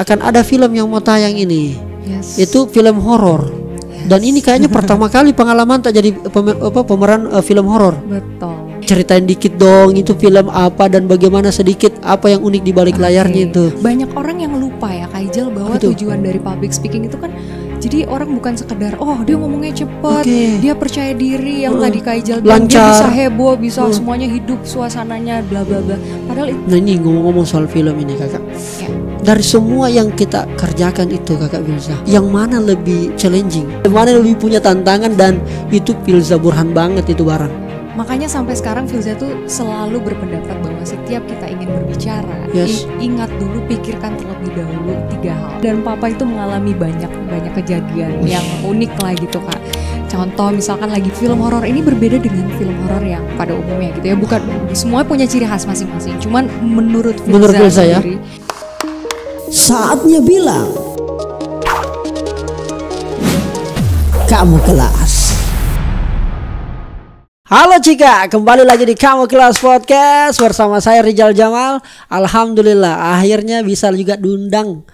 akan ada film yang mau tayang ini. Yes. Itu film horor. Dan ini kayaknya pertama kali pengalaman tak jadi pemeran film horor. Betul. Ceritain dikit dong, itu film apa dan bagaimana, sedikit apa yang unik di balik layarnya itu. Banyak orang yang lupa ya Kak Ijal bahwa tujuan dari public speaking itu kan jadi orang bukan sekedar dia ngomongnya cepat, dia percaya diri yang tadi Kak Ijal bilang, dia bisa heboh, bisa semuanya hidup suasananya bla bla bla. Padahal itu. Nah ini ngomong-ngomong soal film ini Kakak. Ya. Dari semua yang kita kerjakan itu Kakak Filza, yang mana lebih challenging, yang mana lebih punya tantangan, dan itu Filza Burhan banget itu barang. Makanya sampai sekarang Filza tuh selalu berpendapat bahwa setiap kita ingin berbicara, ingat dulu, pikirkan terlebih dahulu 3 hal. Dan Papa itu mengalami banyak kejadian yang unik lah gitu Kak. Contoh misalkan lagi film horor, ini berbeda dengan film horor yang pada umumnya gitu ya. Bukan semua punya ciri khas masing-masing. Cuman menurut Filza sendiri, saatnya bilang kamu kelas. Halo Cika, kembali lagi di Kamu Kelas Podcast bersama saya Rizal Jamal. Alhamdulillah akhirnya bisa juga diundang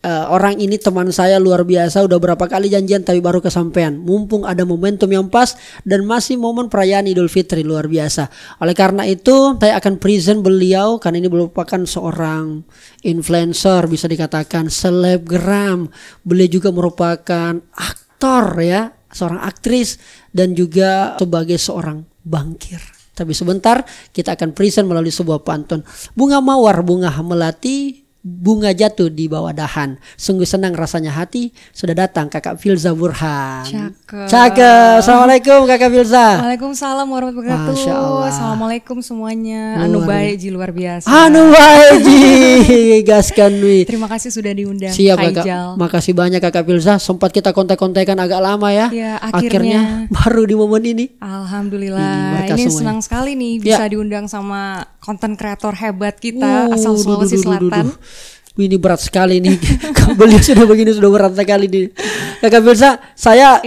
orang ini, teman saya luar biasa. Udah berapa kali janjian tapi baru kesampaian. Mumpung ada momentum yang pas dan masih momen perayaan Idul Fitri, luar biasa. Oleh karena itu saya akan present beliau, karena ini merupakan seorang influencer, bisa dikatakan selebgram. Beliau juga merupakan aktor ya, seorang aktris, dan juga sebagai seorang bangkir. Tapi sebentar kita akan present melalui sebuah pantun. Bunga mawar, bunga melati, bunga jatuh di bawah dahan. Sungguh senang rasanya hati, sudah datang Kakak Filza Burhan. Cakep. Assalamualaikum Kakak Filza. Waalaikumsalam warahmatullahi wabarakatuh. Masya Allah. Assalamualaikum semuanya. Anu baik ji, luar biasa. Anu baik ji, gaskan wi. Terima kasih sudah diundang. Siap Kakak. Makasih banyak Kakak Filza. Sempat kita kontak-kontakan agak lama ya. Ya akhirnya baru di momen ini. Alhamdulillah. Ini senang sekali nih bisa diundang sama konten kreator hebat kita asal Sulawesi Selatan. Ini berat sekali nih. Beliau sudah begini, sudah berat sekali nih. Kakak Filza, saya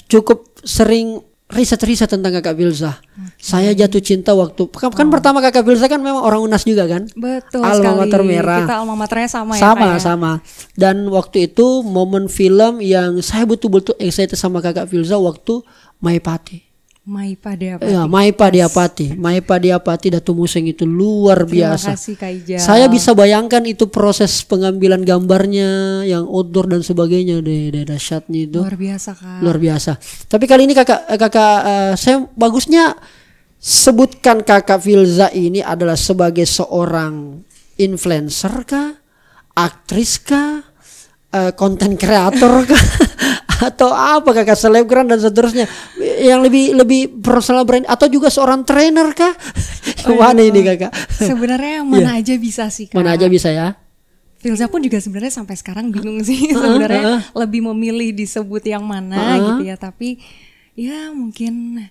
cukup sering riset tentang Kakak Filza. Saya jatuh cinta waktu kan pertama Kakak Filza kan memang orang UNAS juga kan? Betul Alma Mater Merah. Kita alma maternya sama ya. Sama. Dan waktu itu momen film yang saya betul-betul excited sama Kakak Filza waktu Maipati. Maipa Diapati Datu Museng itu luar biasa. Terima kasih Kak Ijal. Saya bisa bayangkan itu proses pengambilan gambarnya yang outdoor dan sebagainya, dahsyatnya itu. Luar biasa Kak. Luar biasa. Tapi kali ini kakak saya bagusnya sebutkan Kakak Filza ini adalah sebagai seorang influencer kah, aktris kah, konten kreator kah, atau apa Kakak, selebgram dan seterusnya, yang lebih personal brand, atau juga seorang trainer kah? Mana ini Kakak? Sebenarnya yang mana aja bisa sih Kak. Mana aja bisa ya. Filza pun juga sebenarnya sampai sekarang bingung sih sebenarnya lebih memilih disebut yang mana gitu ya, tapi ya mungkin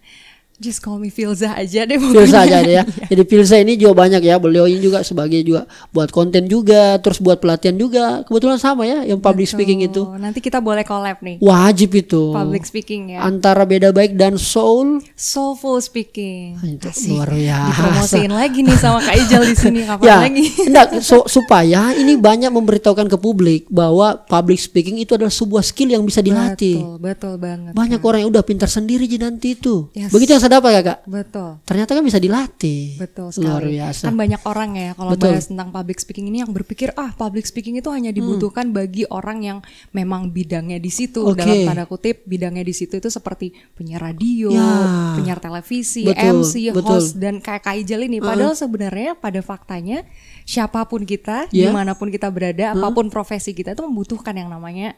just call me Filza aja deh. Filza aja deh ya. Jadi Filza ini juga banyak ya. Beliau ini juga sebagai juga buat konten juga, terus buat pelatihan juga. Kebetulan sama ya yang public speaking itu. Nanti kita boleh collab nih. Wajib itu. Public speaking ya. Antara Beda Baik dan Soulful speaking. Itu luar biasa. Dipromosiin lagi nih sama Kak Ijal di sini kapan lagi. Supaya ini banyak memberitahukan ke publik bahwa public speaking itu adalah sebuah skill yang bisa dilatih. Betul banget. Banyak orang yang udah pintar sendiri nanti itu. Yes. Begitu yang saya dapat Kakak. Betul. Ternyata kan bisa dilatih. Betul sekali. Luar biasa. Kan banyak orang ya kalau bahas tentang public speaking ini yang berpikir public speaking itu hanya dibutuhkan bagi orang yang memang bidangnya di situ. Dalam tanda kutip bidangnya di situ itu seperti penyiar radio, penyiar televisi, MC, host, dan kayak Kak Ijal ini. Padahal sebenarnya pada faktanya siapapun kita, dimanapun kita berada, apapun profesi kita itu membutuhkan yang namanya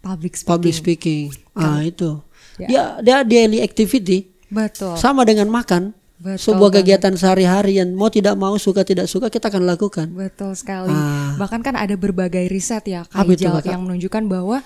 public speaking. Itu. Dia daily activity. Betul. Sama dengan makan. Sebuah kegiatan sehari-hari yang mau tidak mau, suka tidak suka, kita akan lakukan. Betul sekali. Bahkan kan ada berbagai riset ya Kak Ijal yang menunjukkan bahwa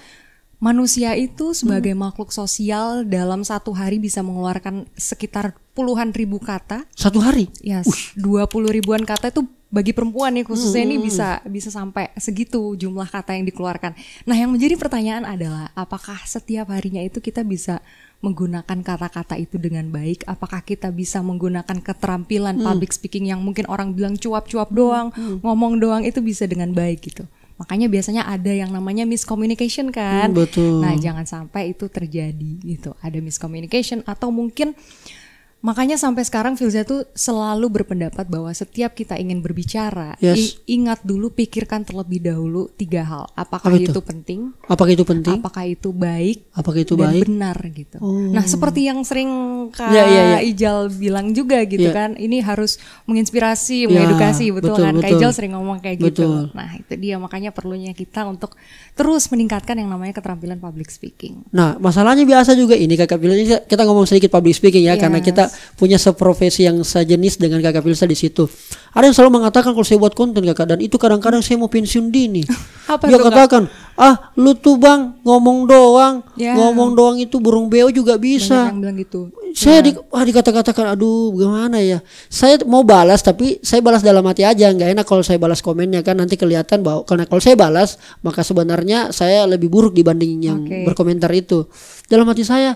manusia itu sebagai makhluk sosial dalam satu hari bisa mengeluarkan sekitar puluhan ribu kata. Satu hari? Yes, 20 ribuan kata itu bagi perempuan nih khususnya ini bisa sampai segitu jumlah kata yang dikeluarkan. Nah yang menjadi pertanyaan adalah apakah setiap harinya itu kita bisa menggunakan kata-kata itu dengan baik? Apakah kita bisa menggunakan keterampilan public speaking yang mungkin orang bilang cuap-cuap doang, ngomong doang itu bisa dengan baik gitu? Makanya biasanya ada yang namanya miscommunication kan. Betul. Nah, jangan sampai itu terjadi gitu. Ada miscommunication atau mungkin makanya sampai sekarang Filza tuh selalu berpendapat bahwa setiap kita ingin berbicara, ingat dulu, pikirkan terlebih dahulu 3 hal. Apakah itu penting? Apakah itu penting? Apakah itu baik? Apakah itu dan baik? benar gitu. Nah, seperti yang sering Kak Ijal bilang juga gitu kan, ini harus menginspirasi, mengedukasi, betul kan? Kak Ijal sering ngomong kayak gitu. Nah, itu dia makanya perlunya kita untuk terus meningkatkan yang namanya keterampilan public speaking. Nah, masalahnya biasa juga ini Kakak Filza, kita ngomong sedikit public speaking ya, karena kita punya seprofesi yang sejenis dengan Kakak Filza di situ. Ada yang selalu mengatakan kalau saya buat konten Kakak, dan itu kadang-kadang saya mau pensiun dini. Dia katakan, lu tuh Bang ngomong doang itu burung beo juga bisa. Banyak yang bilang gitu. Saya dikata-katakan, aduh gimana ya. Saya mau balas tapi saya balas dalam hati aja, nggak enak kalau saya balas komennya kan, nanti kelihatan bahwa karena kalau saya balas maka sebenarnya saya lebih buruk dibanding yang berkomentar itu. Dalam hati saya,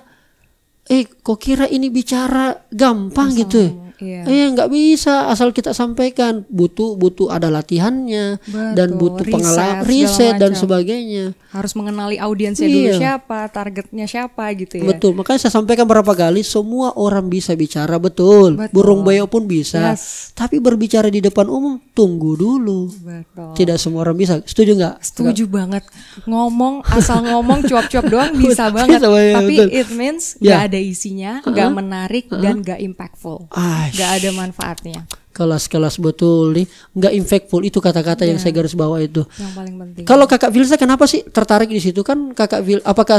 kok kira ini bicara gampang gitu? Nggak bisa, asal kita sampaikan butuh ada latihannya. Betul, dan butuh pengalaman, riset dan sebagainya. Harus mengenali audiensnya dulu siapa, targetnya siapa gitu ya. Betul, makanya saya sampaikan berapa kali, semua orang bisa bicara, betul. Burung beo pun bisa. Tapi berbicara di depan umum tunggu dulu. Betul. Tidak semua orang bisa. Setuju nggak? Setuju banget. Ngomong asal ngomong cuap-cuap doang bisa banget. Tapi betul. It means nggak ada isinya, nggak menarik dan nggak impactful. Gak ada manfaatnya. Kelas betul nih, nggak impactful, itu kata-kata yang saya garis bawah itu. Yang paling penting. Kalau Kakak Filza kenapa sih tertarik di situ kan Kakak Filza? Apakah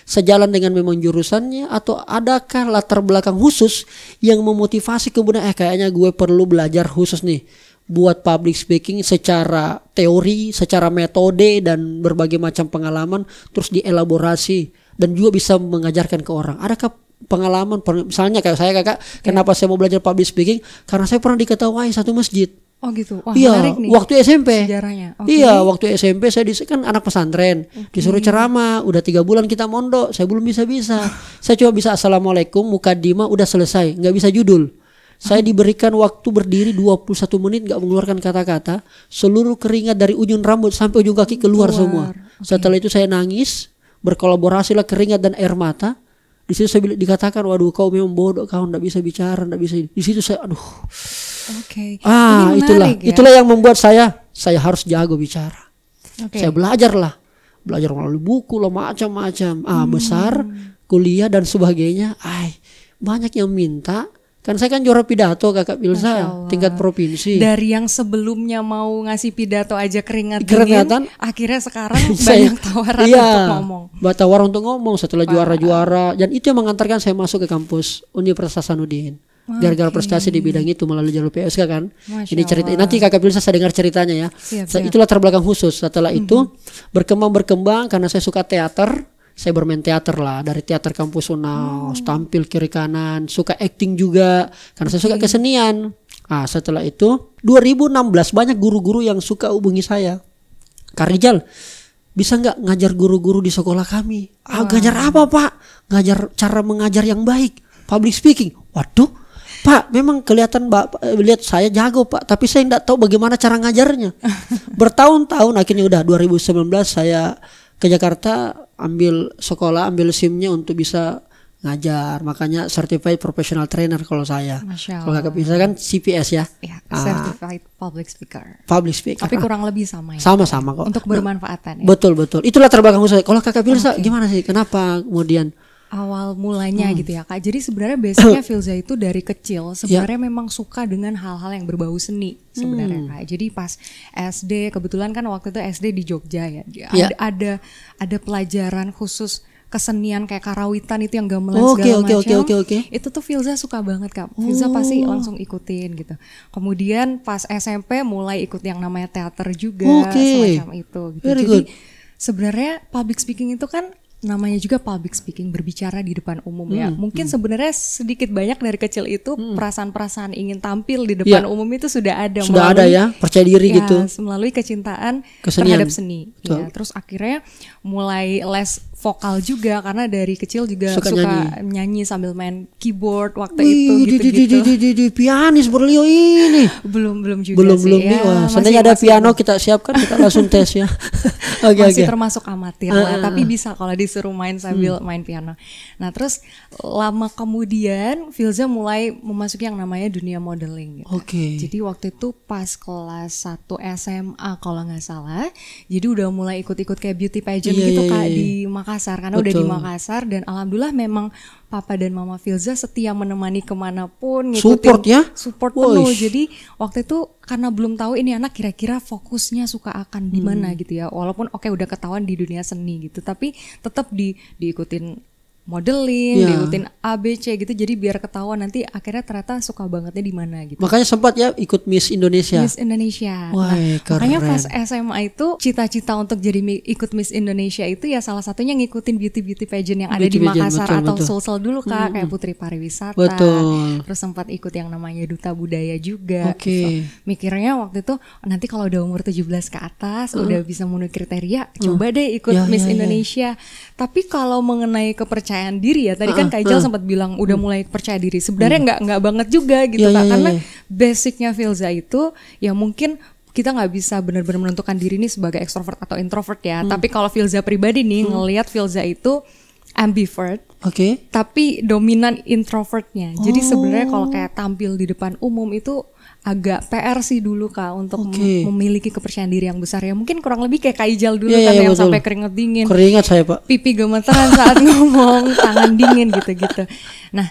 sejalan dengan memang jurusannya atau adakah latar belakang khusus yang memotivasi kemudian kayaknya gue perlu belajar khusus nih buat public speaking secara teori, secara metode dan berbagai macam pengalaman terus dielaborasi dan juga bisa mengajarkan ke orang. Adakah pengalaman misalnya kayak saya Kakak, kenapa saya mau belajar public speaking? Karena saya pernah diketawai satu masjid. Oh gitu. Wah, menarik nih. Waktu SMP. Sejarahnya. Iya, waktu SMP saya kan anak pesantren, disuruh ceramah, udah 3 bulan kita mondok, saya belum bisa. Saya cuma bisa assalamualaikum, mukadimah udah selesai, nggak bisa judul. Saya diberikan waktu berdiri 21 menit nggak mengeluarkan kata-kata, seluruh keringat dari ujung rambut sampai ujung kaki keluar semua. Setelah itu saya nangis, berkolaborasilah keringat dan air mata. Di situ saya dikatakan, waduh kau memang bodoh, kau nggak bisa bicara, nggak bisa. Di situ saya, aduh. Itulah yang membuat saya harus jago bicara. Saya belajar melalui buku lah macam-macam. Besar, kuliah dan sebagainya. Banyak yang minta. Kan saya kan juara pidato Kakak Filza tingkat provinsi. Dari yang sebelumnya mau ngasih pidato aja keringatan, akhirnya sekarang banyak tawaran untuk ngomong. Tawaran untuk ngomong setelah juara-juara, dan itu yang mengantarkan saya masuk ke kampus Universitas Hasanuddin. Gara-gara prestasi di bidang itu melalui jalur PSK kan. Ini cerita nanti Kakak Filza saya dengar ceritanya ya. Siap. Itulah latar belakang khusus. Setelah itu berkembang karena saya suka teater. Saya bermain teater lah, dari teater kampus Unaus, tampil kiri kanan, suka acting juga karena saya suka kesenian. Setelah itu 2016 banyak guru-guru yang suka hubungi saya. Kak Rijal, bisa nggak ngajar guru-guru di sekolah kami? Ngajar apa Pak? Ngajar cara mengajar yang baik, public speaking. Waduh, Pak, memang kelihatan lihat saya jago Pak, tapi saya nggak tahu bagaimana cara ngajarnya. Bertahun-tahun akhirnya udah 2019 saya ke Jakarta ambil SIM-nya untuk bisa ngajar, makanya Certified Professional Trainer kalau saya. Kalau Kakak bisa kan CPS ya. Certified Public Speaker. Tapi kurang lebih sama ya. Sama kok. Untuk bermanfaatan ya. Betul. Itulah terbelakang khusus. Kalau Kakak Filza gimana sih? Kenapa kemudian awal mulanya gitu ya Kak. Jadi sebenarnya basicnya Filza itu dari kecil sebenarnya memang suka dengan hal-hal yang berbau seni sebenarnya Kak. Jadi pas SD, kebetulan kan waktu itu SD di Jogja ya. Ada pelajaran khusus kesenian kayak karawitan itu yang gamelan segala macam. Itu tuh Filza suka banget Kak. Filza pasti langsung ikutin gitu. Kemudian pas SMP mulai ikut yang namanya teater juga semacam itu gitu. Jadi sebenarnya public speaking itu kan namanya juga public speaking, berbicara di depan umum ya. Mungkin sebenarnya sedikit banyak dari kecil itu perasaan-perasaan ingin tampil di depan umum itu sudah ada. Sudah ada ya, percaya diri gitu. Melalui kecintaan Kesenian. terhadap seni. Ya, terus akhirnya mulai les vokal juga karena dari kecil juga suka nyanyi sambil main keyboard waktu itu gitu-gitu. Pianis Berlio ini. Belum juga belum sih. Nih. Wah, seandainya ada piano kita siapkan, kita langsung tes ya. Masih termasuk amatir lah, tapi bisa kalau disuruh main sambil main piano. Nah, terus lama kemudian Filza mulai memasuki yang namanya dunia modeling gitu. Jadi waktu itu pas kelas 1 SMA kalau nggak salah, jadi udah mulai ikut-ikut kayak beauty pageant gitu Kak di Makassar, karena udah di Makassar, dan alhamdulillah memang Papa dan Mama Filza setia menemani kemanapun, ngikutin support penuh. Jadi waktu itu karena belum tahu ini anak kira-kira fokusnya suka akan di mana gitu ya, walaupun udah ketahuan di dunia seni gitu, tapi tetap diikutin modeling, diikutin ABC gitu, jadi biar ketahuan nanti akhirnya ternyata suka bangetnya di mana gitu. Makanya sempat ya ikut Miss Indonesia. Miss Indonesia. Wah, makanya pas SMA itu cita-cita untuk jadi ikut Miss Indonesia itu ya salah satunya ngikutin beauty pageant yang ada di Makassar atau Sulsel dulu Kak, kayak Putri Pariwisata. Terus sempat ikut yang namanya Duta Budaya juga. Gitu. Mikirnya waktu itu nanti kalau udah umur 17 ke atas udah bisa memenuhi kriteria, coba deh ikut Miss Indonesia. Tapi kalau mengenai kepercayaan diri ya, tadi kan Kak Ijal sempat bilang udah mulai percaya diri. Sebenarnya nggak banget juga gitu Kak, karena basicnya Filza itu ya mungkin kita nggak bisa benar-benar menentukan diri ini sebagai extrovert atau introvert ya. Tapi kalau Filza pribadi nih ngelihat Filza itu ambivert, tapi dominan introvertnya. Jadi sebenarnya kalau kayak tampil di depan umum itu agak PR sih dulu Kak untuk memiliki kepercayaan diri yang besar ya. Mungkin kurang lebih kayak Kak Ijal dulu kan yang sampai keringet dingin. Keringat saya Pak. Pipi gemeteran saat ngomong, tangan dingin gitu-gitu. Nah,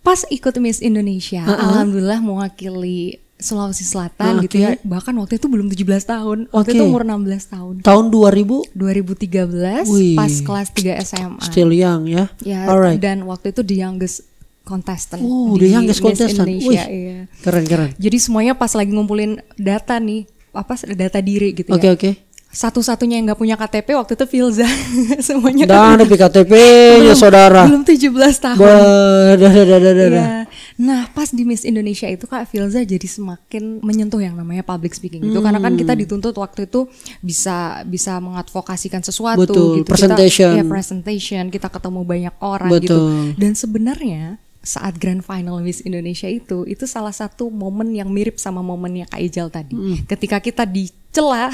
pas ikut Miss Indonesia, alhamdulillah mewakili Sulawesi Selatan gitu ya. Bahkan waktu itu belum 17 tahun. Waktu itu umur 16 tahun. Tahun 2013 pas kelas 3 SMA. Still young ya. Alright. Dan waktu itu the youngest contestant di Miss Indonesia. Keren. Jadi semuanya pas lagi ngumpulin data nih, data diri gitu ya. Satu-satunya yang nggak punya KTP waktu itu Filza. Semuanya ada KTP-nya saudara. Belum 17 tahun. Ya. Nah, pas di Miss Indonesia itu Kak Filza jadi semakin menyentuh yang namanya public speaking gitu. Karena kan kita dituntut waktu itu bisa mengadvokasikan sesuatu gitu. Presentation, kita ketemu banyak orang gitu. Dan sebenarnya saat Grand Final Miss Indonesia itu salah satu momen yang mirip sama momennya Kak Ijal tadi. Ketika kita dicela,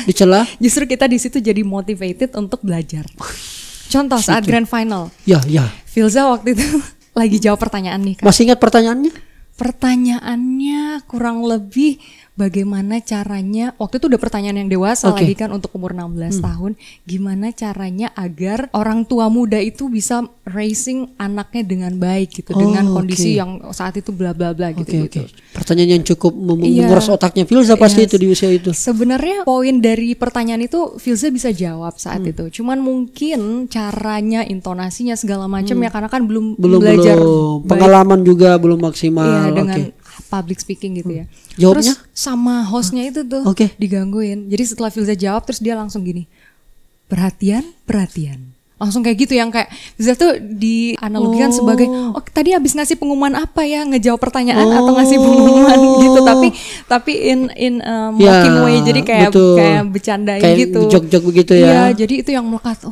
justru kita di situ jadi motivated untuk belajar. Contoh saat Grand Final. Filza waktu itu lagi jawab pertanyaan nih Kak. Masih ingat pertanyaannya? Pertanyaannya kurang lebih bagaimana caranya, waktu itu udah pertanyaan yang dewasa lagi kan untuk umur 16 tahun, gimana caranya agar orang tua muda itu bisa raising anaknya dengan baik gitu, dengan kondisi yang saat itu bla bla bla gitu. Pertanyaan yang cukup menguras otaknya Filza pasti itu di usia itu. Sebenarnya poin dari pertanyaan itu Filza bisa jawab saat itu, cuman mungkin caranya, intonasinya segala macam ya karena kan belum belajar pengalaman juga belum maksimal. Dengan public speaking gitu ya. Jawabnya? Terus sama hostnya itu tuh digangguin. Jadi setelah Filza jawab terus dia langsung gini, perhatian. Langsung kayak gitu, yang kayak Filza tuh dianalogikan sebagai tadi habis ngasih pengumuman apa ya, ngejawab pertanyaan atau ngasih pengumuman gitu, tapi in mocking way, jadi kayak bercandain kayak gitu, jok-jok begitu ya. Iya, jadi itu yang melekat.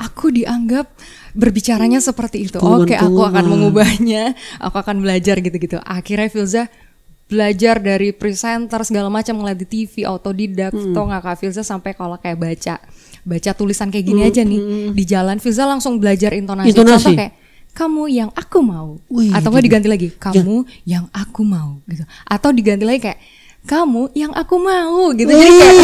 Aku dianggap berbicaranya seperti itu. Aku akan mengubahnya, aku akan belajar gitu-gitu. Akhirnya Filza belajar dari presenter segala macam, ngeliat di TV, autodidak. Tau nggak Kak, Filza sampai kalau kayak baca tulisan kayak gini aja nih di jalan, Filza langsung belajar intonasi. Contoh kayak kamu yang aku mau, atau nggak diganti lagi kamu yang aku mau gitu, atau diganti lagi kayak kamu yang aku mau gitu. Jadi kayak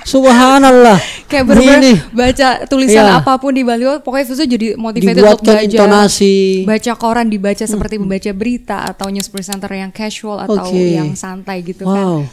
subhanallah, kayak bener-bener baca tulisan apapun di baliho, pokoknya Filza jadi motivated untuk belajar intonasi. Baca koran dibaca seperti membaca berita, atau news presenter yang casual atau yang santai gitu kan.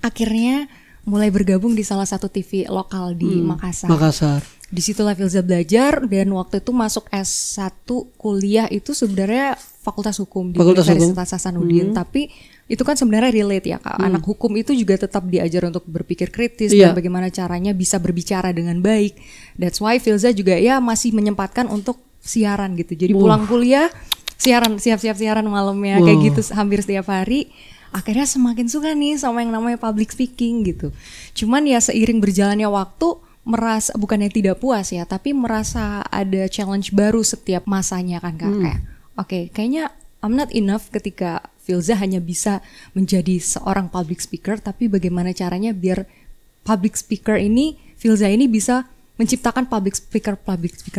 Akhirnya mulai bergabung di salah satu TV lokal di Makassar. Disitulah Filza belajar, dan waktu itu masuk S1 kuliah itu sebenarnya Fakultas Hukum di Universitas Hasanuddin, tapi itu kan sebenarnya relate ya Kak. Anak hukum itu juga tetap diajar untuk berpikir kritis dan bagaimana caranya bisa berbicara dengan baik. That's why Filza juga ya masih menyempatkan untuk siaran gitu. Jadi pulang kuliah siaran, siap-siap siaran malamnya kayak gitu hampir setiap hari. Akhirnya semakin suka nih sama yang namanya public speaking gitu. Cuman ya seiring berjalannya waktu merasa bukannya tidak puas ya, tapi merasa ada challenge baru setiap masanya kan Kak. Kayak oke, kayaknya I'm not enough ketika Filza hanya bisa menjadi seorang public speaker, tapi bagaimana caranya biar public speaker ini, Filza ini bisa menciptakan public speaker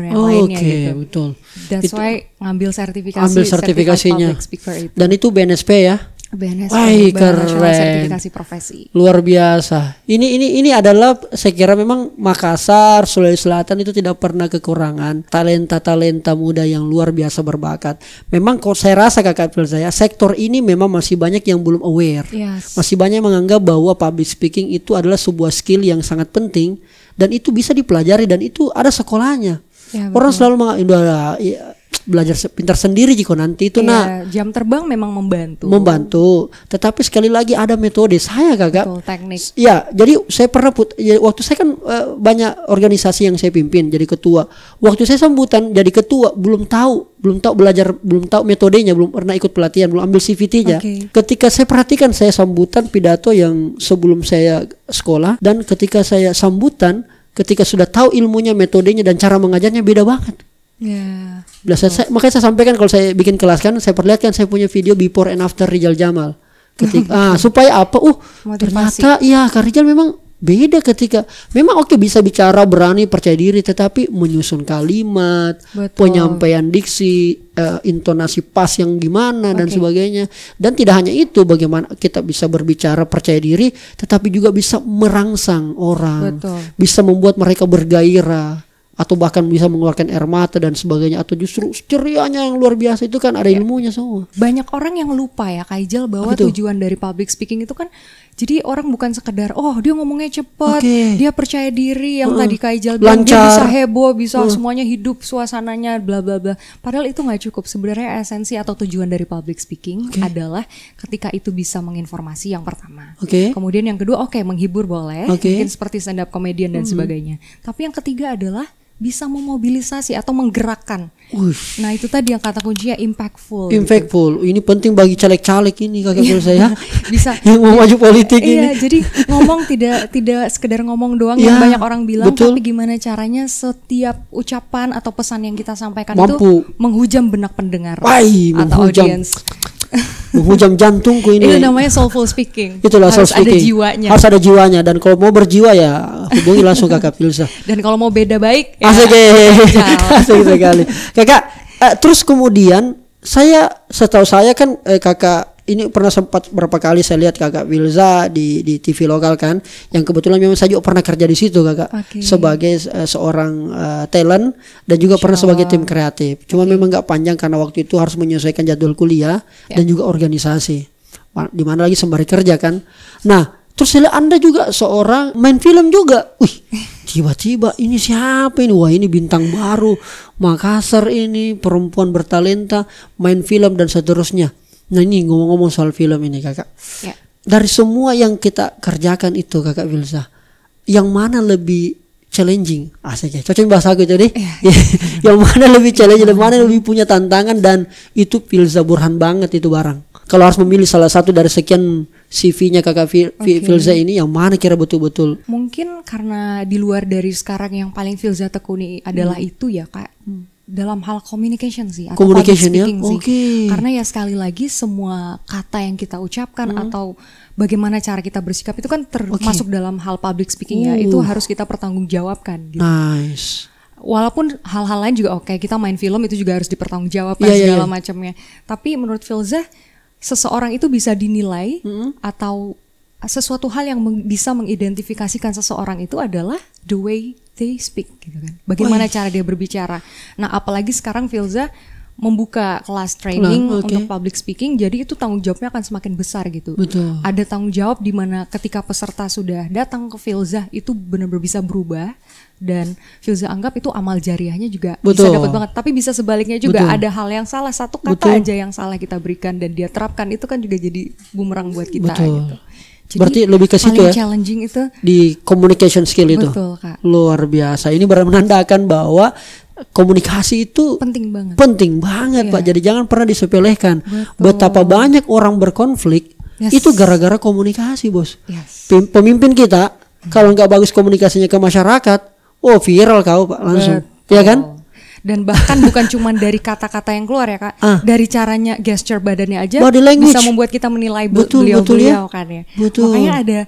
yang lainnya gitu. Betul. That's why ngambil sertifikasinya. Public speaker itu. Dan itu BNSP ya? BNSP, keren. Sertifikasi Profesi. Luar biasa. Ini adalah saya kira memang Makassar, Sulawesi Selatan itu tidak pernah kekurangan talenta muda yang luar biasa berbakat. Memang kok saya rasa Kakak Filza ya, sektor ini memang masih banyak yang belum aware. Yes. Masih banyak yang menganggap bahwa public speaking itu adalah sebuah skill yang sangat penting dan itu bisa dipelajari dan itu ada sekolahnya. Ya, orang selalu menganggap belajar pintar sendiri jika nanti itu jam terbang memang membantu, tetapi sekali lagi ada metode saya Kakak. Betul, teknik. Ya, jadi saya pernah waktu saya kan banyak organisasi yang saya pimpin jadi ketua. Waktu saya sambutan jadi ketua belum tahu belajar, belum tahu metodenya, belum pernah ikut pelatihan, belum ambil CVT-nya. Ketika saya perhatikan saya sambutan pidato yang sebelum saya sekolah dan ketika saya sambutan, ketika sudah tahu ilmunya, metodenya dan cara mengajarnya beda banget. Ya. Makanya saya sampaikan kalau saya bikin kelas kan saya perlihatkan saya punya video before and after Rijal Jamal. Ketika supaya apa? Ternyata ya Kak Rijal memang beda ketika memang bisa bicara berani percaya diri tetapi menyusun kalimat, penyampaian diksi, intonasi pas yang gimana dan sebagainya. Dan tidak hanya itu, bagaimana kita bisa berbicara percaya diri tetapi juga bisa merangsang orang, bisa membuat mereka bergairah atau bahkan bisa mengeluarkan air mata dan sebagainya, atau justru cerianya yang luar biasa itu kan ada ilmunya semua. Banyak orang yang lupa ya Kak Ijal bahwa tujuan dari public speaking itu kan jadi orang bukan sekedar dia ngomongnya cepat, dia percaya diri yang tadi Kak Ijal bilang dia bisa heboh, bisa semuanya hidup suasananya bla bla bla. Padahal itu nggak cukup. Sebenarnya esensi atau tujuan dari public speaking adalah ketika itu bisa menginformasi yang pertama. Kemudian yang kedua menghibur boleh, mungkin seperti stand up comedian dan sebagainya. Tapi yang ketiga adalah bisa memobilisasi atau menggerakkan. Nah itu tadi yang kata kuncinya impactful. Ini penting bagi caleg-caleg ini Kakak Filza ya. Bisa yang mau maju politik ini. Jadi ngomong tidak sekedar ngomong doang yang banyak orang bilang, tapi gimana caranya setiap ucapan atau pesan yang kita sampaikan itu menghujam benak pendengar atau audiens. Menghujam jantungku ini. Itu namanya soulful speaking. Itulah harus soul speaking. Ada jiwanya. Harus ada jiwanya, dan kalau mau berjiwa ya hubungi langsung Kakak Filza. Dan kalau mau beda baik ya asik sekali. Kakak, terus kemudian setahu saya kan Kakak ini pernah sempat berapa kali saya lihat Kakak Filza di TV lokal kan, yang kebetulan memang saya juga pernah kerja di situ Kakak sebagai seorang talent dan juga pernah sebagai tim kreatif. Cuma memang nggak panjang karena waktu itu harus menyesuaikan jadwal kuliah dan juga organisasi, di mana lagi sembari kerja kan. Nah, terus saya lihat Anda juga seorang main film juga. Tiba-tiba ini siapa ini? Wah, ini bintang baru Makassar ini, perempuan bertalenta, main film dan seterusnya. Nah ini ngomong-ngomong soal film ini Kakak, dari semua yang kita kerjakan itu Kakak Filza, yang mana lebih challenging? Asik ya, cocok bahasa aku itu deh. Yang mana lebih challenging, yang mana lebih punya tantangan, dan itu Filza Burhan banget itu barang. Kalau harus memilih salah satu dari sekian CV-nya Kakak Filza ini, yang mana kira betul-betul? Mungkin karena di luar dari sekarang yang paling Filza tekuni adalah itu ya Kak. Dalam hal communication sih atau public speaking sih. Karena ya sekali lagi semua kata yang kita ucapkan atau bagaimana cara kita bersikap itu kan termasuk dalam hal public speaking ya. Itu harus kita pertanggungjawabkan gitu. Nice. Walaupun hal-hal lain juga kita main film itu juga harus dipertanggungjawabkan segala macamnya. Tapi menurut Filza, seseorang itu bisa dinilai atau sesuatu hal yang bisa mengidentifikasikan seseorang itu adalah the way they speak gitu kan. Bagaimana cara dia berbicara. Nah, apalagi sekarang Filza membuka kelas training untuk public speaking, jadi itu tanggung jawabnya akan semakin besar gitu. Betul. Ada tanggung jawab di mana ketika peserta sudah datang ke Filzah itu benar-benar bisa berubah, dan Filzah anggap itu amal jariahnya juga bisa dapat banget. Tapi bisa sebaliknya juga, ada hal yang salah, satu kata aja yang salah kita berikan dan dia terapkan, itu kan juga jadi bumerang buat kita gitu. Jadi berarti lebih ke situ ya, challenging itu di communication skill itu. Betul, Kak. Luar biasa. Ini menandakan bahwa komunikasi itu penting banget Pak. Jadi jangan pernah disepelekan. Betapa banyak orang berkonflik itu gara-gara komunikasi, Bos. Pemimpin kita kalau nggak bagus komunikasinya ke masyarakat, viral kau Pak langsung. Ya kan? Dan bahkan bukan cuma dari kata-kata yang keluar ya Kak, dari caranya, gesture badannya aja bisa membuat kita menilai beliau-beliau kan ya. Makanya ada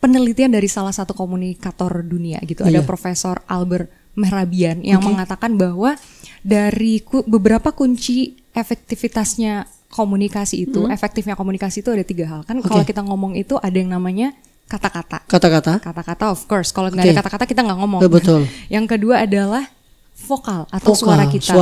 penelitian dari salah satu komunikator dunia gitu, ada Profesor Albert Mehrabian yang mengatakan bahwa dari beberapa kunci efektivitasnya komunikasi itu, efektifnya komunikasi itu ada 3 hal kan. Kalau kita ngomong itu ada yang namanya kata-kata of course, kalau nggak ada kata-kata kita nggak ngomong. Betul. Yang kedua adalah vokal atau suara kita,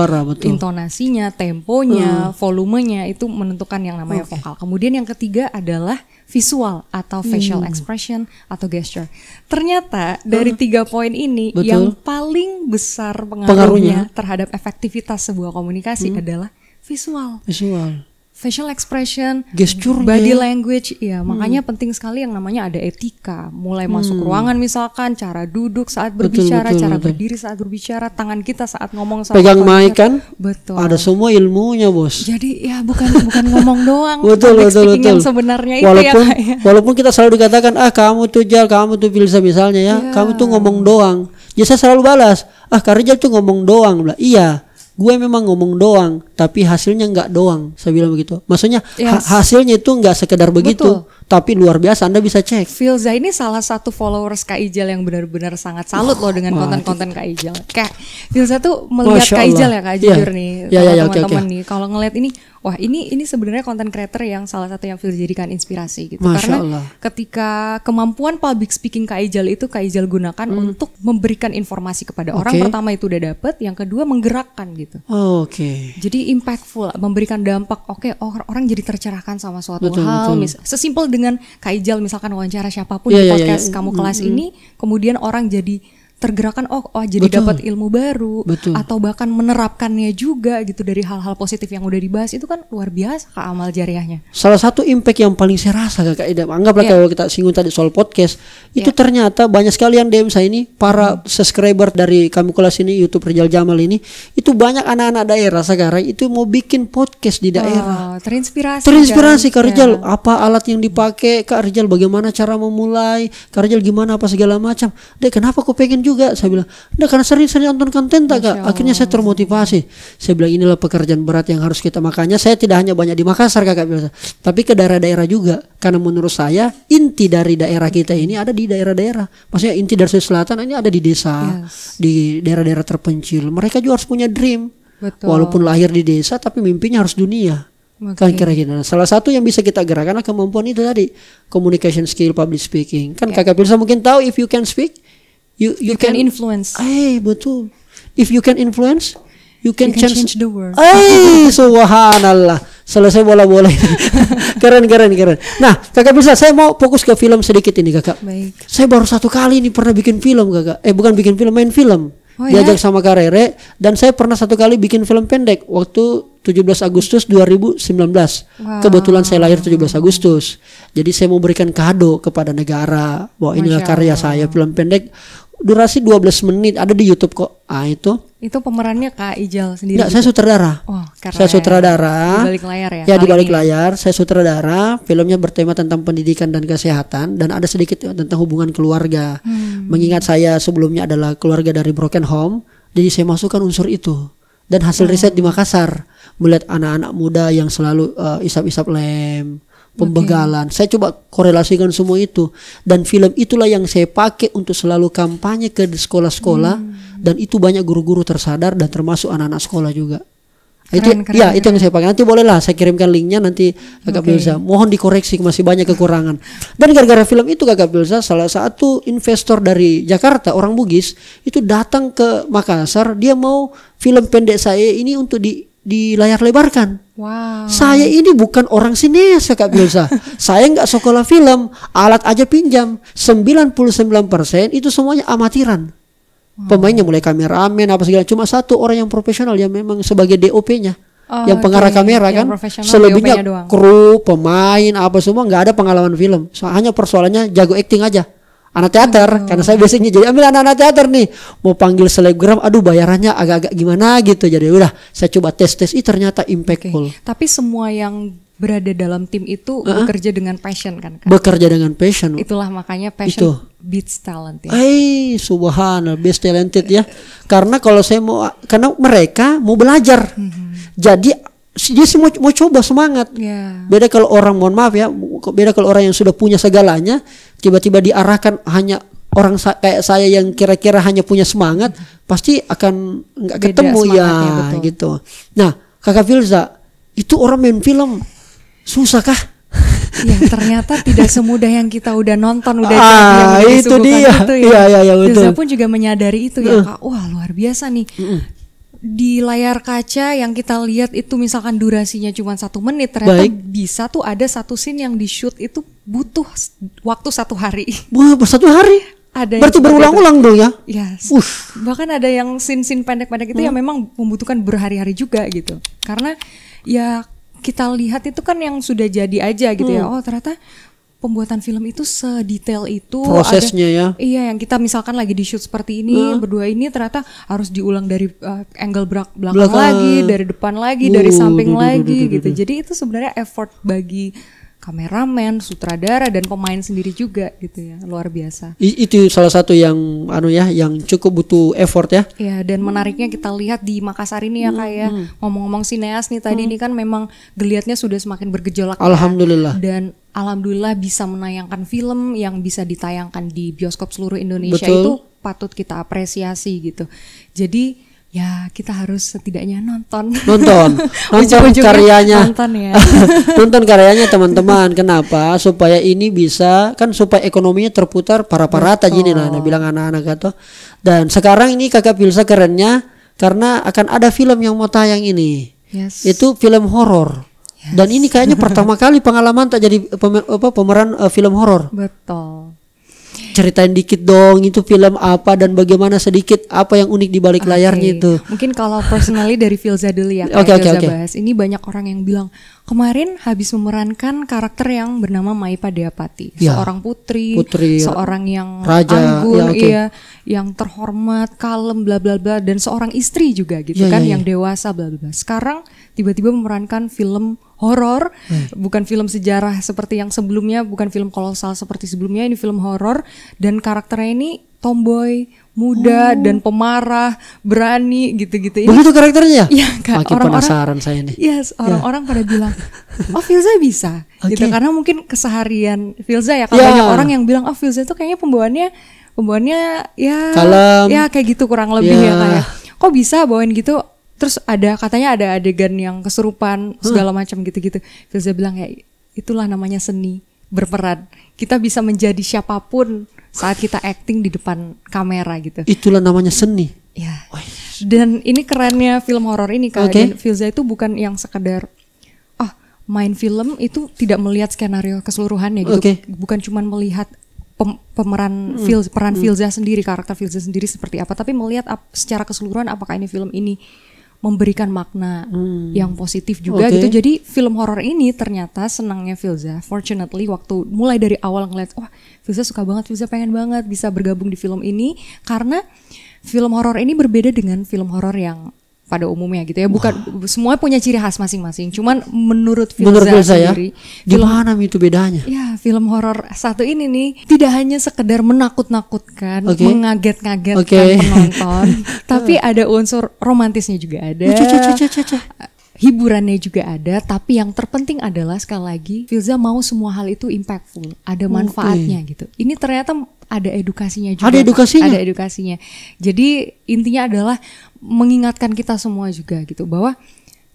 intonasinya, temponya, volumenya itu menentukan yang namanya vokal. Kemudian yang ketiga adalah visual atau facial expression atau gesture. Ternyata dari 3 poin ini yang paling besar pengaruhnya terhadap efektivitas sebuah komunikasi adalah visual. Facial expression, gesture, body language, ya makanya penting sekali yang namanya ada etika. Mulai masuk ruangan misalkan, cara duduk saat berbicara, cara berdiri saat berbicara, tangan kita saat ngomong, pegang mic kan, ada betul. semua ilmunya Bos. Jadi ya bukan ngomong doang, betul. yang sebenarnya itu walaupun kita selalu dikatakan kamu tuh Jal, kamu tuh Filzah misalnya ya, kamu tuh ngomong doang. Ya saya selalu balas, Kak Rijal tuh ngomong doang. Iya, gue memang ngomong doang, tapi hasilnya nggak doang. Saya bilang begitu. Maksudnya hasilnya itu nggak sekedar begitu, tapi luar biasa. Anda bisa cek. Filzah ini salah satu followers Kak Ijal yang benar-benar sangat salut loh dengan konten-konten Kak Ijal. Kayak Filzah tuh melihat Kak Ijal ya Kak, jujur nih teman-teman nih. Kalau ngeliat ini, wah ini sebenarnya content creator yang salah satu yang Filzah jadikan inspirasi gitu. Karena ketika kemampuan public speaking Kak Ijal itu Kak Ijal gunakan untuk memberikan informasi kepada orang. Pertama itu udah dapet, yang kedua menggerakkan gitu. Jadi impactful, memberikan dampak. Orang jadi tercerahkan sama suatu hal. Sesimpel dengan Kak Ijal misalkan wawancara siapapun di podcast Kamu Kelas ini, kemudian orang jadi tergerakkan, jadi dapat ilmu baru, atau bahkan menerapkannya juga gitu dari hal-hal positif yang udah dibahas. Itu kan luar biasa Kak amal jariahnya. Salah satu impact yang paling saya rasa Kak Ida, anggaplah kalau kita singgung tadi soal podcast, itu ternyata banyak sekali yang DM saya ini, para subscriber dari Kamu Kelas ini, YouTube Rijal Jamal ini, itu banyak anak-anak daerah sekarang itu mau bikin podcast di daerah. Terinspirasi Kak Rijal, apa alat yang dipakai Kak Rijal, bagaimana cara memulai Kak Rijal, gimana apa segala macam. Kenapa kok pengen juga? Saya bilang, karena sering nonton konten tak Kak. Akhirnya saya termotivasi. Saya bilang inilah pekerjaan berat yang harus kita, makanya saya tidak hanya banyak di Makassar Kak biasa, tapi ke daerah-daerah juga. Karena menurut saya inti dari daerah kita ini ada di daerah-daerah. Maksudnya inti dari Sulawesi Selatan ini ada di desa, di daerah-daerah terpencil. Mereka juga harus punya dream. Walaupun lahir di desa, tapi mimpinya harus dunia. Kan kira-kira salah satu yang bisa kita gerakkan kemampuan itu tadi, communication skill, public speaking. Kan Kakak Filzah mungkin tahu, if you can speak, you can influence. Betul. If you can influence, you can change the world. Subhanallah. Selesai bola-bola ini. Keren. Nah, Kakak Filzah, saya mau fokus ke film sedikit ini Kakak. Baik. Saya baru 1 kali ini pernah bikin film Kakak. Bukan bikin film, main film. Diajak sama Kak Rere, dan saya pernah 1 kali bikin film pendek waktu 17 Agustus 2019. Kebetulan saya lahir 17 Agustus. Jadi saya mau berikan kado kepada negara bahwa inilah karya saya, film pendek durasi 12 menit, ada di YouTube kok. Itu pemerannya Kak Ijal sendiri. Saya sutradara. Saya sutradara. Di balik layar ya. Ya, di balik layar. Saya sutradara. Filmnya bertema tentang pendidikan dan kesehatan, dan ada sedikit tentang hubungan keluarga. Mengingat saya sebelumnya adalah keluarga dari broken home, jadi saya masukkan unsur itu. Dan hasil riset di Makassar, melihat anak-anak muda yang selalu isap-isap lem, pembegalan. Saya coba korelasikan semua itu, dan film itulah yang saya pakai untuk selalu kampanye ke sekolah-sekolah, dan itu banyak guru-guru tersadar dan termasuk anak-anak sekolah juga. Itu yang saya pakai. Nanti bolehlah saya kirimkan linknya nanti Kakak Filzah. Mohon dikoreksi, masih banyak kekurangan. Dan gara-gara film itu Kakak Filzah, salah satu investor dari Jakarta, orang Bugis, itu datang ke Makassar. Dia mau film pendek saya ini untuk di layar lebarkan. Wow. Saya ini bukan orang sineas Kak Bilsa. Saya nggak sekolah film, alat aja pinjam. 99% itu semuanya amatiran. Pemainnya mulai kameramen apa segala, cuma satu orang yang profesional yang memang sebagai DOP-nya. Yang pengarah kamera kan, selebihnya kru, pemain apa semua nggak ada pengalaman film. Hanya persoalannya jago acting aja. Anak teater, karena saya biasanya jadi ambil anak-anak teater nih, mau panggil selebgram, aduh bayarannya agak-agak gimana gitu. Jadi udah saya coba tes, ternyata impactful. Tapi semua yang berada dalam tim itu bekerja dengan passion kan? Bekerja dengan passion. Itulah makanya passion beats talent ya. Subhanallah, best talented ya. Karena kalau saya mau, karena mereka mau belajar. Jadi dia semua mau coba semangat. Beda kalau orang, mohon maaf ya, beda kalau orang yang sudah punya segalanya, tiba-tiba diarahkan hanya orang kayak saya yang kira-kira hanya punya semangat, pasti akan nggak ketemu ya gitu. Nah, Kakak Filza, itu orang main film susah kah? Ya ternyata tidak semudah yang kita udah nonton, udah itu dia. Itu ya. Iya, betul. Filza pun juga menyadari itu ya, Kak. Wah luar biasa nih. Di layar kaca yang kita lihat itu misalkan durasinya cuma 1 menit, ternyata bisa tuh ada satu scene yang di shoot itu butuh waktu 1 hari. Wah, 1 hari? Ada. Berarti berulang-ulang dong ya? Yes. Bahkan ada yang scene pendek-pendek itu yang memang membutuhkan berhari-hari juga gitu. Karena ya kita lihat itu kan yang sudah jadi aja gitu ya. Oh ternyata pembuatan film itu sedetail itu, prosesnya ya. Iya, yang kita misalkan lagi di shoot seperti ini, berdua ini ternyata harus diulang dari angle belakang lagi, dari depan lagi, dari samping lagi gitu. Jadi itu sebenarnya effort bagi kameramen, sutradara dan pemain sendiri juga gitu ya, luar biasa. Itu salah satu yang yang cukup butuh effort ya. Iya, dan menariknya kita lihat di Makassar ini ya Kak ya. Ngomong-ngomong sineas nih tadi ini kan memang geliatnya sudah semakin bergejolak. Alhamdulillah. Dan alhamdulillah bisa menayangkan film yang bisa ditayangkan di bioskop seluruh Indonesia. Betul. Itu patut kita apresiasi gitu. Jadi ya kita harus setidaknya nonton karyanya. Nonton karyanya teman-teman. Kenapa? Supaya ini bisa kan, supaya ekonominya terputar rata gini lah, bilang anak-anak atau. Dan sekarang ini Kakak Filza kerennya karena akan ada film yang mau tayang ini. Itu film horor. Dan ini kayaknya pertama kali pengalaman tak jadi pemeran film horor. Betul. Ceritain dikit dong, itu film apa dan bagaimana, sedikit apa yang unik di balik layarnya itu. Mungkin kalau personally dari Filza dulu ya. Filza bahas. Ini banyak orang yang bilang kemarin habis memerankan karakter yang bernama Maipa Deapati, seorang putri seorang yang raja, anggun, yang terhormat, kalem, bla bla bla, dan seorang istri juga gitu yang dewasa, bla bla bla. Sekarang tiba-tiba memerankan film horor, bukan film sejarah seperti yang sebelumnya, bukan film kolosal seperti sebelumnya, ini film horor dan karakternya ini tomboy, muda dan pemarah, berani gitu-gitu. Begitu karakternya? Iya, Kak. Makin penasaran saya nih. Orang-orang pada bilang, "Oh, Filza bisa." Gitu karena mungkin keseharian Filza ya, kalau banyak orang yang bilang, "Oh, Filza itu kayaknya pembawaannya ya kalem, ya kayak gitu kurang lebih ya kayak. Kok bisa bawain gitu?" Terus katanya ada adegan yang kesurupan segala macam gitu-gitu. Filza bilang ya itulah namanya seni, berperan. Kita bisa menjadi siapapun saat kita acting di depan kamera gitu. Itulah namanya seni. Ya. Dan ini kerennya film horor ini Kak. Dan Filza itu bukan yang sekedar main film itu tidak melihat skenario keseluruhannya gitu. Bukan cuma melihat peran Filza sendiri, karakter Filza sendiri seperti apa, tapi melihat secara keseluruhan apakah ini film ini memberikan makna yang positif juga gitu. Jadi film horor ini ternyata senangnya Filza, fortunately waktu mulai dari awal ngeliat, wah Filza suka banget, Filza pengen banget bisa bergabung di film ini, karena film horor ini berbeda dengan film horor yang pada umumnya gitu ya, bukan semua punya ciri khas masing-masing. Cuman menurut Filza sendiri, gimana itu bedanya? Ya, film horor satu ini nih tidak hanya sekedar menakut-nakutkan, mengaget-ngagetkan penonton, tapi ada unsur romantisnya juga ada. Hiburannya juga ada, tapi yang terpenting adalah sekali lagi Filza mau semua hal itu impactful, ada manfaatnya gitu. Ini ternyata ada edukasinya juga. Ada edukasinya. Jadi intinya adalah mengingatkan kita semua juga gitu bahwa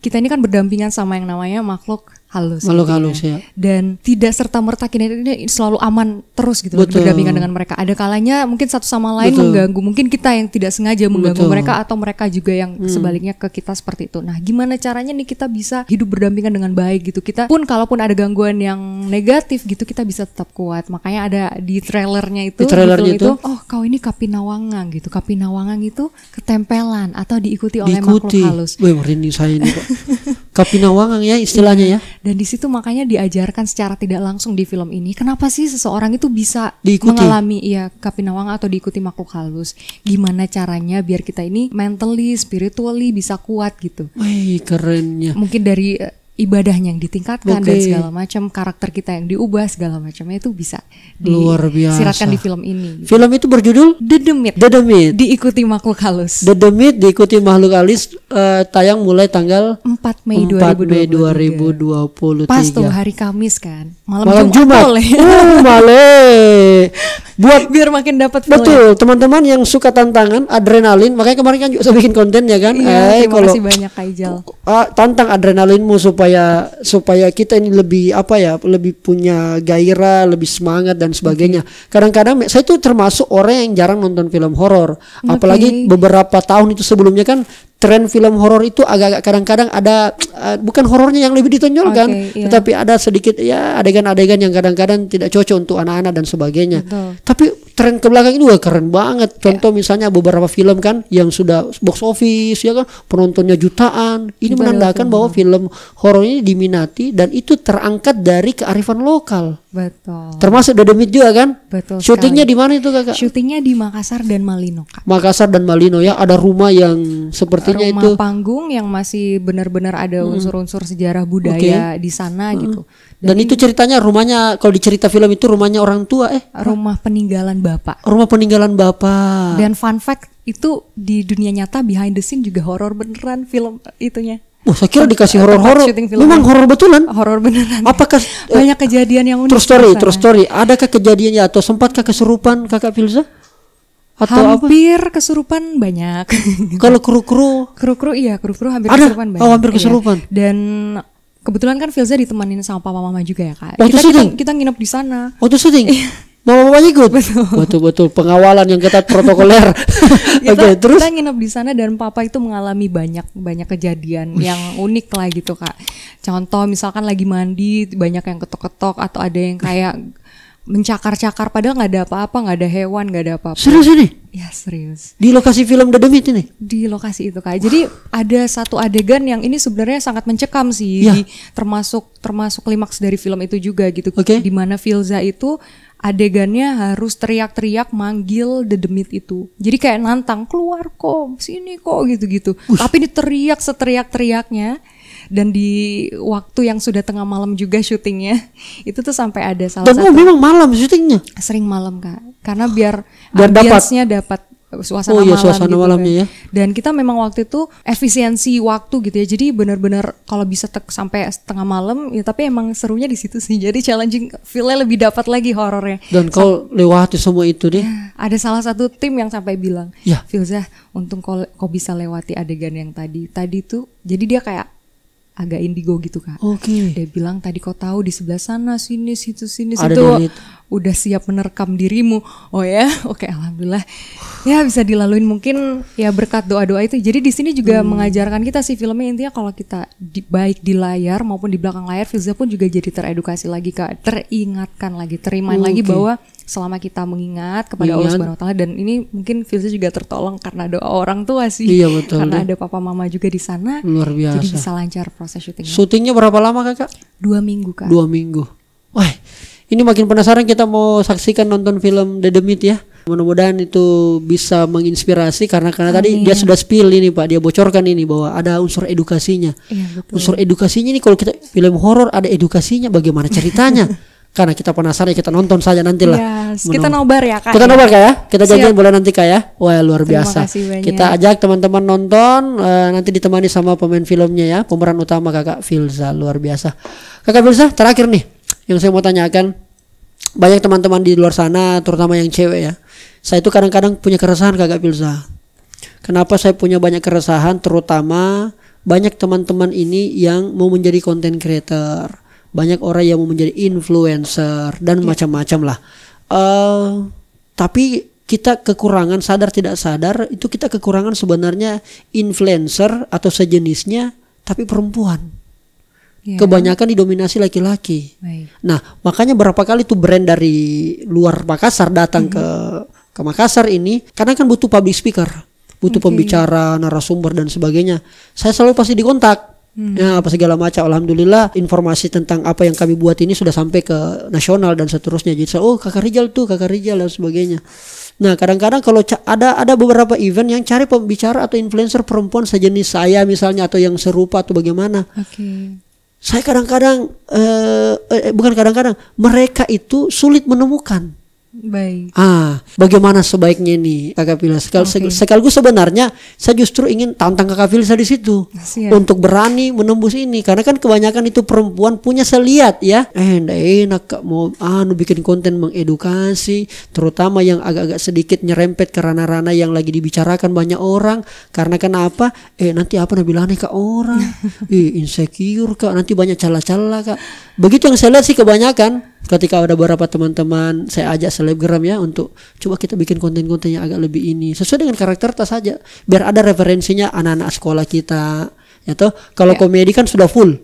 kita ini kan berdampingan sama yang namanya makhluk halus. Makhluk gitu halus ya. Dan tidak serta-merta ini selalu aman terus gitu berdampingan dengan mereka. Ada kalanya mungkin satu sama lain mengganggu. Mungkin kita yang tidak sengaja mengganggu mereka atau mereka juga yang sebaliknya ke kita seperti itu. Nah, gimana caranya nih kita bisa hidup berdampingan dengan baik gitu. Kita pun kalaupun ada gangguan yang negatif gitu kita bisa tetap kuat. Makanya ada di trailernya itu, itu oh kau ini Kapinawangan gitu. Kapinawangan itu ketempelan atau diikuti oleh makhluk halus. Wih, merinding saya ini Pak. Kapinawangan ya istilahnya ya. Dan di situ makanya diajarkan secara tidak langsung di film ini kenapa sih seseorang itu bisa diikuti. Mengalami Kapinawangan atau diikuti makhluk halus. Gimana caranya biar kita ini mentally, spiritually bisa kuat gitu. Wih, kerennya. Mungkin dari ibadahnya yang ditingkatkan dan segala macam, karakter kita yang diubah segala macamnya itu bisa disiratkan di film ini. Film itu berjudul The Demit. Diikuti makhluk halus. The Demit diikuti makhluk halus, tayang mulai tanggal 4 Mei 2023. Pas tuh hari Kamis kan. Malam Jumat. Boleh. Buat biar makin dapat film. Betul, teman-teman yang suka tantangan, adrenalin, makanya kemarin kan juga saya bikin konten ya kan. Iya, terima kasih banyak Kak Ijal. Tantang adrenalinmu supaya kita ini lebih lebih punya gairah, lebih semangat dan sebagainya. Kadang-kadang saya tuh termasuk orang yang jarang nonton film horor, apalagi beberapa tahun itu sebelumnya kan tren film horor itu agak-agak kadang-kadang ada bukan horornya yang lebih ditonjolkan, tetapi ada sedikit ya adegan-adegan yang kadang-kadang tidak cocok untuk anak-anak dan sebagainya. Betul. Tapi tren ke belakang ini keren banget. Contoh misalnya beberapa film kan yang sudah box office ya kan penontonnya jutaan. Ini menandakan bahwa film horor ini diminati dan itu terangkat dari kearifan lokal. Betul. Termasuk The Demit juga kan? Betul. Syutingnya di mana itu Kakak? Syutingnya di Makassar dan Malino Kak. Makassar dan Malino ya, ada rumah yang sepertinya rumah itu panggung yang masih benar-benar ada unsur-unsur sejarah budaya di sana gitu. Dan itu ceritanya rumahnya, kalau dicerita film itu rumahnya orang tua rumah peninggalan bapak. Rumah peninggalan bapak. Dan fun fact itu di dunia nyata behind the scene juga horor beneran film itunya. Saya kira dikasih horor-horor. Memang horor betulan? Horor beneran. Apakah banyak kejadian yang unik? True story. Adakah kejadiannya atau sempatkah kesurupan Kakak Filza? Atau hampir kesurupan banyak. Kalau kru-kru hampir kesurupan banyak. Hampir kesurupan. Dan kebetulan kan Filza ditemanin sama papa mama juga ya Kak. Kita nginep di sana. Waktu syuting? Mama ikut? Betul. Pengawalan yang ketat protokoler. Terus? Kita nginep di sana dan papa itu mengalami banyak kejadian yang unik lah gitu Kak. Contoh misalkan lagi mandi banyak yang ketok-ketok atau ada yang kayak mencakar-cakar padahal nggak ada apa-apa, nggak ada hewan, nggak ada apa-apa. Serius ini? Ya serius. Di lokasi film The Demit ini? Di lokasi itu Kak. Jadi ada satu adegan yang ini sebenarnya sangat mencekam sih. Termasuk klimaks dari film itu juga gitu. Di mana Filza itu adegannya harus teriak-teriak manggil The Demit itu. Jadi kayak nantang, keluar kok, sini kok gitu-gitu. Tapi diteriak seteriak-teriaknya. Dan di waktu yang sudah tengah malam juga syutingnya itu tuh sampai ada salah satu. Dan memang malam syutingnya? Sering malam Kak. Karena biar ambience-nya dapat suasana malamnya ya. Dan kita memang waktu itu efisiensi waktu gitu ya. Jadi benar-benar kalau bisa sampai setengah malam ya, tapi emang serunya di situ sih. Jadi challenging, feel-nya lebih dapat lagi horornya. Dan kau lewati semua itu deh. Ya, ada salah satu tim yang sampai bilang, Filza, untung kau bisa lewati adegan yang tadi tuh. Jadi dia kayak agak indigo gitu Kak. Dia bilang tadi kau tahu di sebelah sana, sini, situ, udah siap menerkam dirimu. Oh ya, oke, alhamdulillah. Ya bisa dilaluin mungkin ya berkat doa-doa itu. Jadi di sini juga mengajarkan kita sih filmnya intinya kalau kita baik di layar maupun di belakang layar, Filza pun juga jadi teredukasi lagi Kak, teringatkan lagi, terimain lagi bahwa selama kita mengingat kepada Allah Subhanahu wa taala, dan ini mungkin Filza juga tertolong karena doa orang tua sih. Iya betul. Karena ada papa mama juga di sana. Luar biasa. Jadi bisa lancar proses syutingnya. Syutingnya berapa lama Kakak? 2 minggu Kak. 2 minggu. Wah, ini makin penasaran kita mau saksikan nonton film The Demit ya. Mudah-mudahan itu bisa menginspirasi karena tadi dia sudah spill ini Pak, dia bocorkan ini bahwa ada unsur edukasinya. Iya, betul. Unsur edukasinya ini kalau kita film horor ada edukasinya, bagaimana ceritanya? Karena kita penasaran, kita nonton saja nantilah. Yes, kita nobar ya Kak. Kita nobar Kak ya. Kita janjian boleh nanti Kak ya. Wah luar biasa. Terima kasih banyak. Kita ajak teman-teman nonton, nanti ditemani sama pemain filmnya ya, pemeran utama Kakak Filza, luar biasa. Kakak Filza, terakhir nih yang saya mau tanyakan, banyak teman-teman di luar sana, terutama yang cewek ya. Saya itu kadang-kadang punya keresahan Kakak Filza. Kenapa saya punya banyak keresahan, terutama banyak teman-teman ini yang mau menjadi content creator, banyak orang yang mau menjadi influencer dan macam-macam lah. Tapi kita kekurangan, sadar tidak sadar itu kita kekurangan sebenarnya influencer atau sejenisnya tapi perempuan. Kebanyakan didominasi laki-laki. Nah, makanya berapa kali tuh brand dari luar Makassar datang ke Makassar ini karena kan butuh public speaker, butuh pembicara, narasumber dan sebagainya. Saya selalu pasti dikontak. Ya, apa segala macam. Alhamdulillah informasi tentang apa yang kami buat ini sudah sampai ke nasional dan seterusnya. Jadi Kakak Rijal dan sebagainya. Nah, kadang-kadang kalau ada beberapa event yang cari pembicara atau influencer perempuan sejenis saya misalnya atau yang serupa atau bagaimana. Saya kadang-kadang bukan kadang-kadang, mereka itu sulit menemukan. Bagaimana sebaiknya ini Kakak Filsa? Sekaligus sebenarnya saya justru ingin tantang Kakak Filsa di situ untuk berani menembus ini, karena kan kebanyakan itu perempuan punya seliat ya. Ndak enak Kak mau bikin konten mengedukasi, terutama yang agak-agak sedikit nyerempet ke ranah-ranah yang lagi dibicarakan banyak orang. Karena kenapa? Nanti apa nabilane Kak orang? Insecure Kak, nanti banyak celah-celah Kak. Begitu yang saya lihat sih kebanyakan. Ketika ada beberapa teman-teman saya ajak selebgram ya untuk coba kita bikin konten-konten yang agak lebih ini sesuai dengan karakter kita saja, biar ada referensinya anak-anak sekolah kita ya toh. Kalau komedi kan sudah full,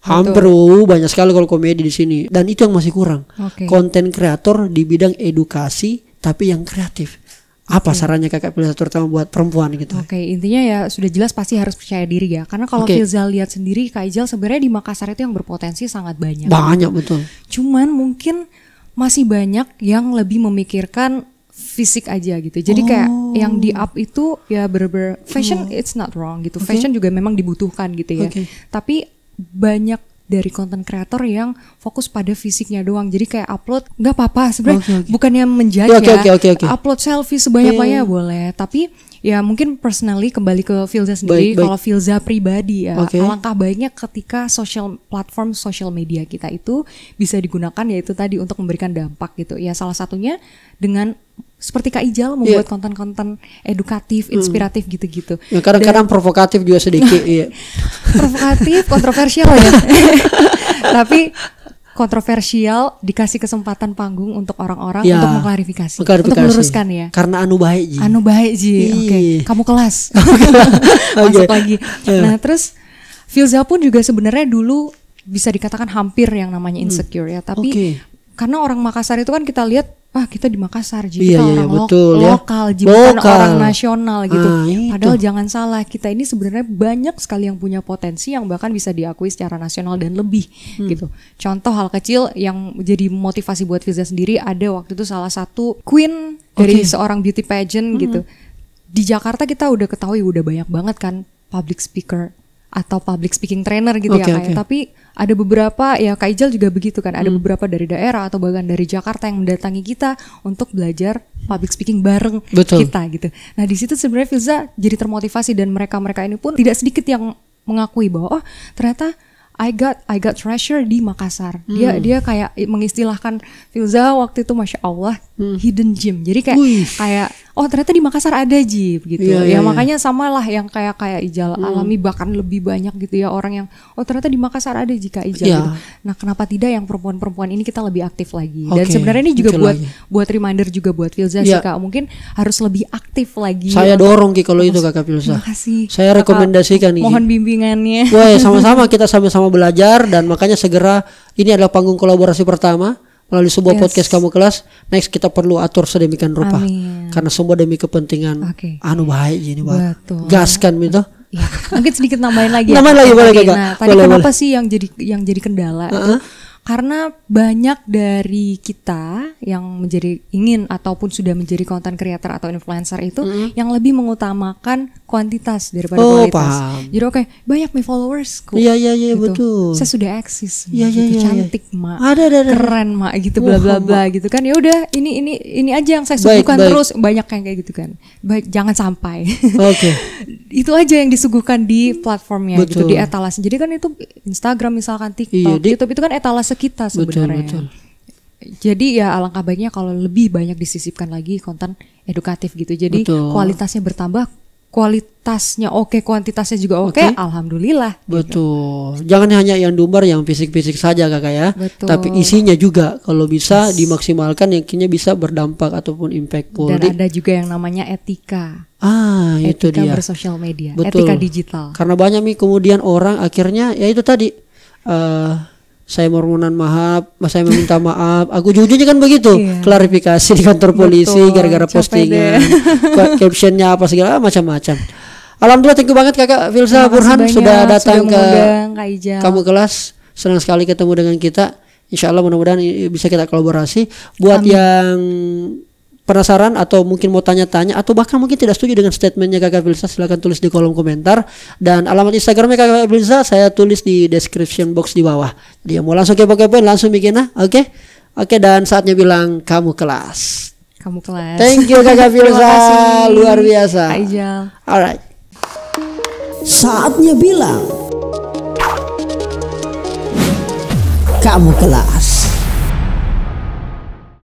hampir banyak sekali kalau komedi di sini, dan itu yang masih kurang. Konten kreator di bidang edukasi tapi yang kreatif. Apa sarannya Kakak Filsa terutama buat perempuan gitu? Intinya ya sudah jelas pasti harus percaya diri ya. Karena kalau Filsa lihat sendiri, Kak Ijal sebenarnya di Makassar itu yang berpotensi sangat banyak. Banyak betul. Cuman mungkin masih banyak yang lebih memikirkan fisik aja gitu. Jadi kayak yang di up itu ya bener-bener fashion, it's not wrong gitu. Fashion juga memang dibutuhkan gitu ya. Tapi banyak dari konten kreator yang fokus pada fisiknya doang. Jadi kayak upload nggak apa-apa sebenarnya, bukannya menjudge ya. Upload selfie sebanyak-banyaknya boleh, tapi ya mungkin personally kembali ke Filsa sendiri. Kalau Filsa pribadi ya, alangkah baiknya ketika platform social media kita itu bisa digunakan yaitu tadi untuk memberikan dampak gitu. Ya salah satunya dengan seperti Kak Ijal membuat konten-konten edukatif, inspiratif gitu-gitu. Ya, kadang-kadang provokatif juga sedikit. Provokatif, kontroversial ya. Tapi kontroversial dikasih kesempatan panggung untuk orang-orang untuk mengklarifikasi, untuk meluruskan ya. Karena anu baik ji. Kamu kelas. Masuk lagi. Nah terus Filsa pun juga sebenarnya dulu bisa dikatakan hampir yang namanya insecure ya. Tapi karena orang Makassar itu kan kita lihat kita di Makassar, kita orang lokal, bukan orang nasional gitu. Padahal jangan salah, kita ini sebenarnya banyak sekali yang punya potensi yang bahkan bisa diakui secara nasional dan lebih gitu. Contoh hal kecil yang jadi motivasi buat Filsa sendiri, ada waktu itu salah satu queen dari seorang beauty pageant gitu. Di Jakarta kita udah ketahui udah banyak banget kan public speaker atau public speaking trainer gitu tapi ada beberapa ya Kak Ijal juga begitu kan, ada beberapa dari daerah atau bahkan dari Jakarta yang mendatangi kita untuk belajar public speaking bareng kita gitu. Nah di situ sebenarnya Filsa jadi termotivasi, dan mereka ini pun tidak sedikit yang mengakui bahwa ternyata I got treasure di Makassar. Dia kayak mengistilahkan Filsa waktu itu Masya Allah hidden gem. Jadi kayak ternyata di Makassar ada Ji gitu. Makanya samalah yang kayak Ijal alami, bahkan lebih banyak gitu ya orang yang ternyata di Makassar ada Ji Kak Ijal gitu. Nah kenapa tidak yang perempuan-perempuan ini kita lebih aktif lagi. Dan sebenarnya ini juga buat reminder juga buat Filsa sih Kak, mungkin harus lebih aktif lagi. Saya dorong Ki kalau itu Kakak Filsa. Makasih. Saya rekomendasikan nih. Mohon bimbingannya. Sama-sama kita sama-sama belajar, dan makanya segera ini adalah panggung kolaborasi pertama melalui sebuah podcast Kamu Kelas. Next kita perlu atur sedemikian rupa. Karena semua demi kepentingan baik ini gaskan gitu. Ya, mungkin sedikit nambahin lagi. Boleh Kak. Nah, tadi kenapa sih yang jadi kendala itu? Karena banyak dari kita yang ingin ataupun sudah menjadi content creator atau influencer itu yang lebih mengutamakan kuantitas daripada kualitas. Jadi banyak nih followers. Iya gitu. Betul. Saya sudah eksis, cantik mak, ada. keren mak, gitu bla bla bla gitu kan. Ya udah ini aja yang saya suguhkan terus, banyak yang kayak gitu kan. Baik, jangan sampai. Itu aja yang disuguhkan di platformnya gitu, di etalase. Jadi kan itu Instagram misalkan, TikTok, YouTube itu kan etalase kita sebenarnya. Betul. Jadi ya alangkah baiknya kalau lebih banyak disisipkan lagi konten edukatif gitu. Jadi kualitasnya bertambah, kualitasnya oke, kuantitasnya juga oke, alhamdulillah. Betul. Jangan hanya yang diumbar yang fisik-fisik saja kakak ya. Betul. Tapi isinya juga kalau bisa dimaksimalkan, yakinnya bisa berdampak ataupun impactful. Dan ada juga yang namanya etika. Itu dia. Etika bersosial media, Betul. etika digital. Karena banyak nih kemudian orang akhirnya ya itu tadi. Saya permohonan maaf, saya meminta maaf. Aku ujung-ujungnya kan begitu, klarifikasi di kantor polisi gara-gara postingan, captionnya apa segala macam-macam. Alhamdulillah, thank you banget kakak Filsa Burhan sudah datang ke Kamu Kelas. Senang sekali ketemu dengan kita. Insya Allah mudah-mudahan bisa kita kolaborasi. Buat yang penasaran atau mungkin mau tanya-tanya atau bahkan mungkin tidak setuju dengan statementnya kakak Filsa, silakan tulis di kolom komentar, dan alamat Instagramnya kakak Filsa saya tulis di description box di bawah. Jadi yang mau langsung kepo-kepoin langsung bikin oke, dan saatnya bilang kamu kelas. Kamu kelas. Thank you kakak Filsa, luar biasa. Ijal. Alright. Saatnya bilang kamu kelas.